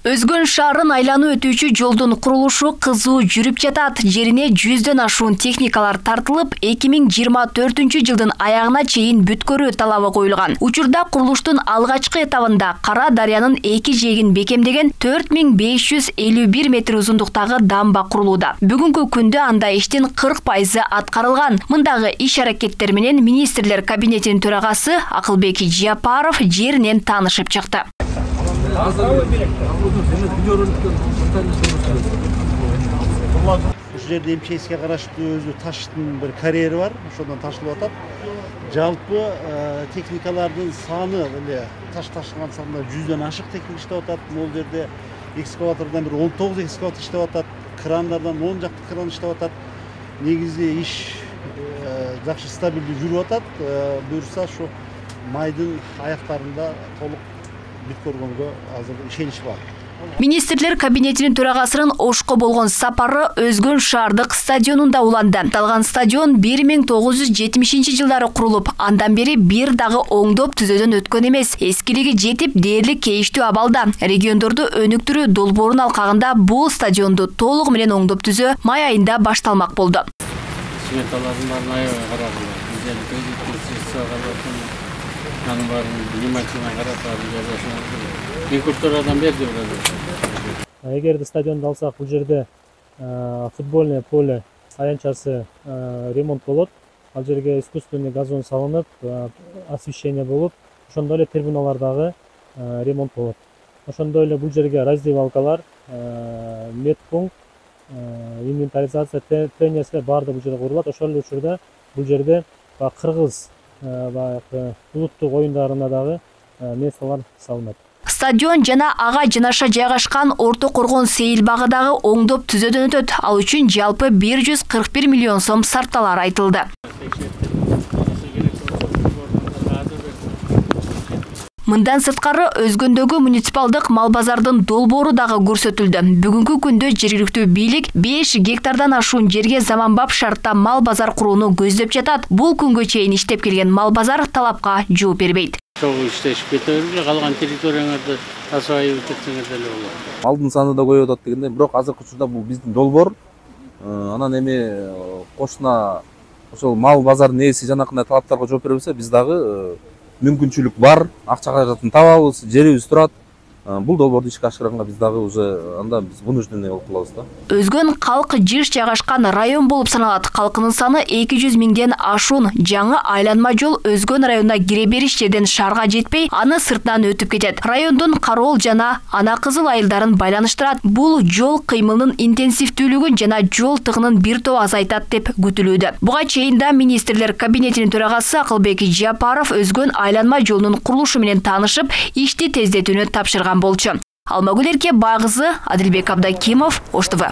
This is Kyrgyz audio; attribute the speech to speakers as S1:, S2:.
S1: Өзгөн шаарын айланып өтүүчү жолдун курулушу кызуу жүрүп жатат. Жерине 100дөн ашуун техникалар тартылып, 2024 жылдын аягына чейин бүткөрүү талабы коюлган. Учурда курулуштун алгачкы этабында Кара Дарыянын эки жээгин бекемдеген 4551 метр узундуктагы дамба курулууда. Бүгүнкү күндө анда иштин 40% аткарылган. Мындагы иш аракеттер менен министрлер кабинетинин төрагасы Акылбек Жапаров жеринен таанышып чыкты.
S2: Ушул жерде МЧСке караштуу өзү таштын бир карьери бар, ошондон ташылып атат. Жалпы техникалардын саны эле таш ташыган саны 100дөн ашык техника иштеп атат. Бул жерде экскаватордон бир 19 экскаватор иштеп атат, крандардан 10 жакты кран иштеп атат. Негизи иш жакшы стабилдүү жүрүп атат. Буюрса ошо майдын аяктарында толук бүткөргөнгө азыр ишенич бар.
S1: Министрлер кабинетинин төрагасынын Ошко болгон сапары Өзгөн шаардык стадионунда уланды. Талган стадион 1970 жылдары курулуп, андан бери бир дагы оңдоп түзөөдөн өткөн эмес. Эскилиги жетип, дээрлик кейиштүү абалда. Региондорду өнүктүрүү долбоорунун алкагында бул стадионду толугу менен оңдоп түзөө май айында башталмак болду.
S3: Сметалардын баарын аябай карадым. Внимательно
S4: Эгерде стадионду алсак, бул жерде футбольный поле аянтчасы ремонт болот. Ал жерге искусственный газон салынып, освещение болуп, ошондой эле трибуналар дагы ремонт болот. Ошондой эле бул жерге раздевалкалар, медпункт, инвентаризация, тренерская баардыгы бул жерде курулат. Ошол эле учурда бул жерде кыргыз улуттук оюндарына дагы месталар салынат.
S1: Стадион жана ага жанаша жайгашкан Орто Коргон сейил багы дагы оңдоп түзөөдөн өтөт. Ал үчүн жалпы 141 миллион сом сарпталар айтылды. Мындан сырткары Өзгөндөгү муниципалдык мал базардын долбоору дагы көрсөтүлдү. Бүгүнкү күндө жергиликтүү бийлик 5 гектардан ашуун жерге заманбап шартта мал базар курууну көздөп жатат. Бул күнгө чейин иштеп келген мал базар талапка жооп бербейт.
S3: Иштешип кетебиз, калган территорияңарды асайып кетсеңер деле болот.
S5: Малдын саны да көбөйүп атат дегенде, бирок азыркы учурда бул биздин долбоор. Анан эми кошуна ошол мал базардын ээси жанакындай талаптарга жооп бере билсе, биз дагы мүмкүнчүлүк бар, акча каражатын табабыз, жерибиз турат. Бул долбоорду ишке ашырганга биз дагы уже анда биз вынужденный болуп калабыз да.
S1: Өзгөн калк жыш жайгашкан район болуп саналат. Калкынын саны 200 миңден ашуун. Жаңы айланма жол Өзгөн районуна кире бериш жерден шаарга жетпей, аны сыртынан өтүп кетет. Райондун Кароол жана Ана Кызыл айылдарын байланыштырат. Бул жол кыймылынын интенсивдүүлүгүн жана жол тыгынын бир топ азайтат деп күтүлүүдө. Буга чейин да министрлер кабинетинин төрагасы Акылбек Жапаров Өзгөн айланма жолунун курулушу менен таанышып, ишти тездетүүнү тапшырган болчу. Алмагүл Эрке Багызы, Адилбек Абдакимов, Ош ТВ.